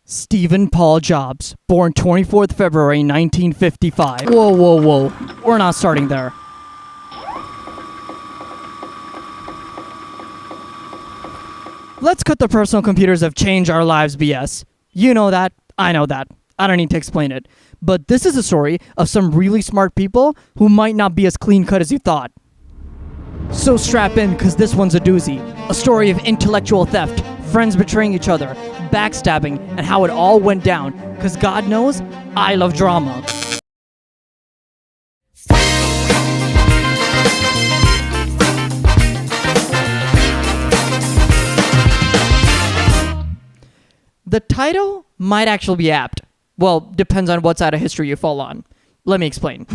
Stephen Paul Jobs, born 24th February 1955. Whoa. We're not starting there. Let's cut the personal computers have changed our lives BS. You know that, I know that. I don't need to explain it. But this is a story of some really smart people who might not be as clean cut as you thought. So strap in, cause this one's a doozy. A story of intellectual theft, friends betraying each other, backstabbing, and how it all went down. Cause God knows, I love drama. The title might actually be apt. Well, depends on what side of history you fall on. Let me explain.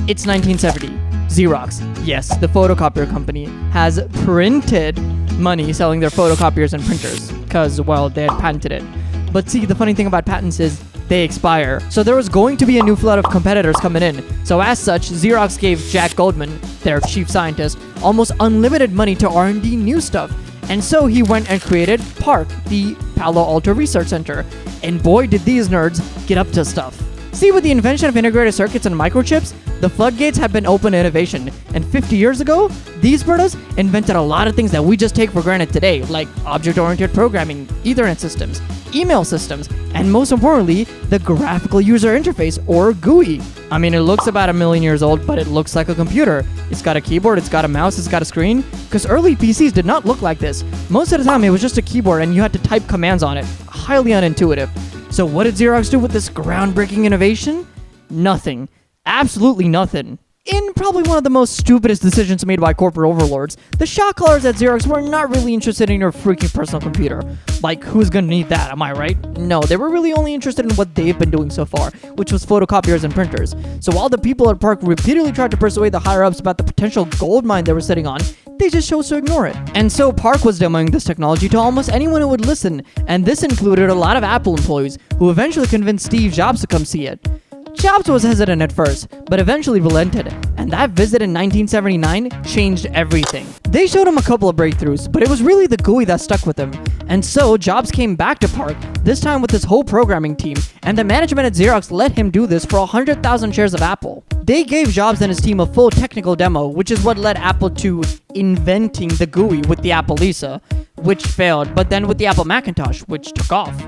It's 1970. Xerox, yes, the photocopier company, has printed money selling their photocopiers and printers. Because, well, they had patented it. But see, the funny thing about patents is they expire. So there was going to be a new flood of competitors coming in. So as such, Xerox gave Jack Goldman, their chief scientist, almost unlimited money to R&D new stuff. And so he went and created PARC, the Palo Alto Research Center. And boy, did these nerds get up to stuff. See, with the invention of integrated circuits and microchips, the floodgates have been open to innovation. And 50 years ago, these birdas invented a lot of things that we just take for granted today, like object-oriented programming, Ethernet systems, email systems, and most importantly, the graphical user interface, or GUI. I mean, it looks about 1 million years old, but it looks like a computer. It's got a keyboard, it's got a mouse, it's got a screen. Because early PCs did not look like this. Most of the time, it was just a keyboard and you had to type commands on it. Highly unintuitive. So what did Xerox do with this groundbreaking innovation? Nothing. Absolutely nothing. In probably one of the most stupidest decisions made by corporate overlords, the shot callers at Xerox were not really interested in your freaking personal computer. Like, who's gonna need that, am I right? No, they were really only interested in what they've been doing so far, which was photocopiers and printers. So while the people at PARC repeatedly tried to persuade the higher-ups about the potential gold mine they were sitting on, they just chose to ignore it. And so PARC was demoing this technology to almost anyone who would listen, and this included a lot of Apple employees, who eventually convinced Steve Jobs to come see it. Jobs was hesitant at first, but eventually relented, and that visit in 1979 changed everything. They showed him a couple of breakthroughs, but it was really the GUI that stuck with him. And so Jobs came back to PARC, this time with his whole programming team, and the management at Xerox let him do this for 100,000 shares of Apple. They gave Jobs and his team a full technical demo, which is what led Apple to inventing the GUI with the Apple Lisa, which failed, but then with the Apple Macintosh, which took off.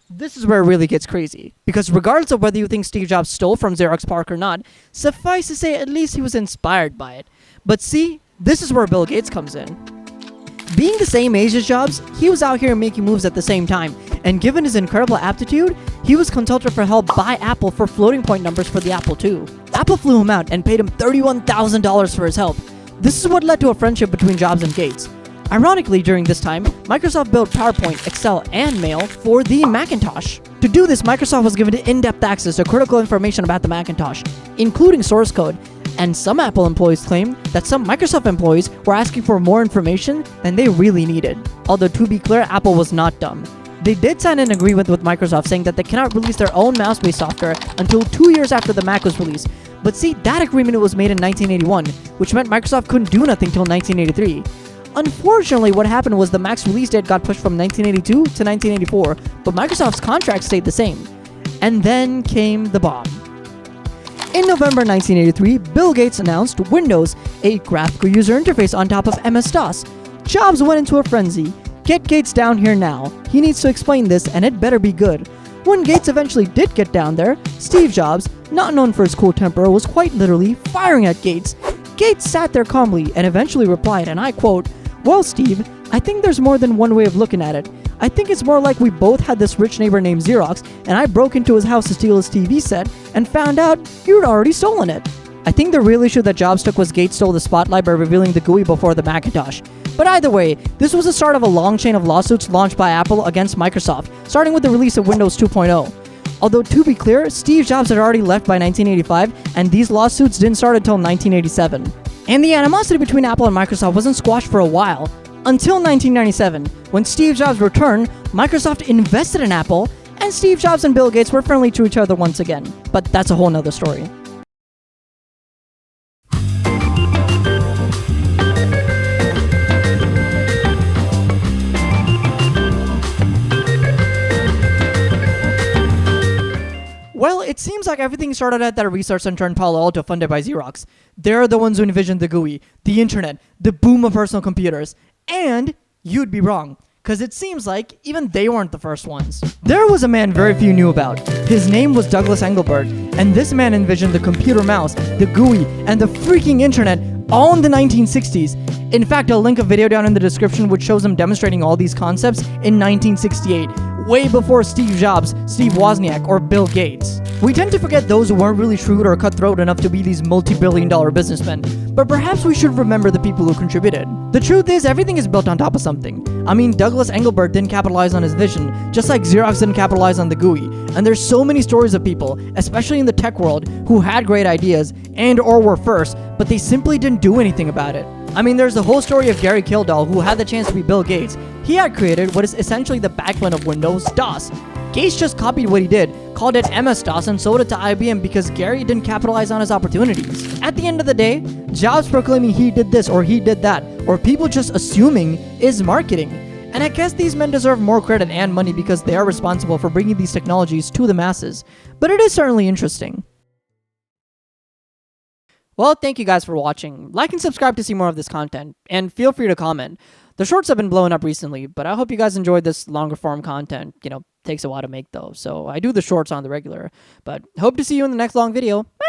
This is where it really gets crazy, because regardless of whether you think Steve Jobs stole from Xerox PARC or not, suffice to say at least he was inspired by it. But see, this is where Bill Gates comes in. Being the same age as Jobs, he was out here making moves at the same time, and given his incredible aptitude, he was consulted for help by Apple for floating point numbers for the Apple II. Apple flew him out and paid him $31,000 for his help. This is what led to a friendship between Jobs and Gates. Ironically, during this time, Microsoft built PowerPoint, Excel, and Mail for the Macintosh. To do this, Microsoft was given in-depth access to critical information about the Macintosh, including source code, and some Apple employees claim that some Microsoft employees were asking for more information than they really needed. Although, to be clear, Apple was not dumb. They did sign an agreement with Microsoft saying that they cannot release their own mouse-based software until 2 years after the Mac was released. But see, that agreement was made in 1981, which meant Microsoft couldn't do nothing till 1983. Unfortunately, what happened was the Mac's release date got pushed from 1982 to 1984, but Microsoft's contract stayed the same. And then came the bomb. In November 1983, Bill Gates announced Windows, a graphical user interface on top of MS-DOS. Jobs went into a frenzy. Get Gates down here now. He needs to explain this, and it better be good. When Gates eventually did get down there, Steve Jobs, not known for his cool temper, was quite literally firing at Gates. Gates sat there calmly and eventually replied, and I quote, "Well, Steve, I think there's more than one way of looking at it. I think it's more like we both had this rich neighbor named Xerox, and I broke into his house to steal his TV set and found out you'd already stolen it." I think the real issue that Jobs took was Gates stole the spotlight by revealing the GUI before the Macintosh. But either way, this was the start of a long chain of lawsuits launched by Apple against Microsoft, starting with the release of Windows 2.0. Although, to be clear, Steve Jobs had already left by 1985, and these lawsuits didn't start until 1987. And the animosity between Apple and Microsoft wasn't squashed for a while. Until 1997, when Steve Jobs returned, Microsoft invested in Apple, and Steve Jobs and Bill Gates were friendly to each other once again. But that's a whole nother story. Well, it seems like everything started at that research center in Palo Alto funded by Xerox. They're the ones who envisioned the GUI, the internet, the boom of personal computers. And you'd be wrong, because it seems like even they weren't the first ones. There was a man very few knew about. His name was Douglas Engelbart, and this man envisioned the computer mouse, the GUI, and the freaking internet all in the 1960s. In fact, I'll link a video down in the description which shows him demonstrating all these concepts in 1968, way before Steve Jobs, Steve Wozniak, or Bill Gates. We tend to forget those who weren't really shrewd or cutthroat enough to be these multi-billion-dollar businessmen, but perhaps we should remember the people who contributed. The truth is, everything is built on top of something. I mean, Douglas Engelbart didn't capitalize on his vision, just like Xerox didn't capitalize on the GUI. And there's so many stories of people, especially in the tech world, who had great ideas and or were first, but they simply didn't do anything about it. I mean, there's the whole story of Gary Kildall, who had the chance to be Bill Gates. He had created what is essentially the backbone of Windows, DOS. Gates just copied what he did, called it MS-DOS, and sold it to IBM because Gary didn't capitalize on his opportunities. At the end of the day, Jobs proclaiming he did this or he did that, or people just assuming, is marketing. And I guess these men deserve more credit and money because they are responsible for bringing these technologies to the masses. But it is certainly interesting. Well, thank you guys for watching. Like and subscribe to see more of this content, and feel free to comment. The shorts have been blowing up recently, but I hope you guys enjoyed this longer form content. Takes a while to make though, so I do the shorts on the regular. But hope to see you in the next long video. Bye!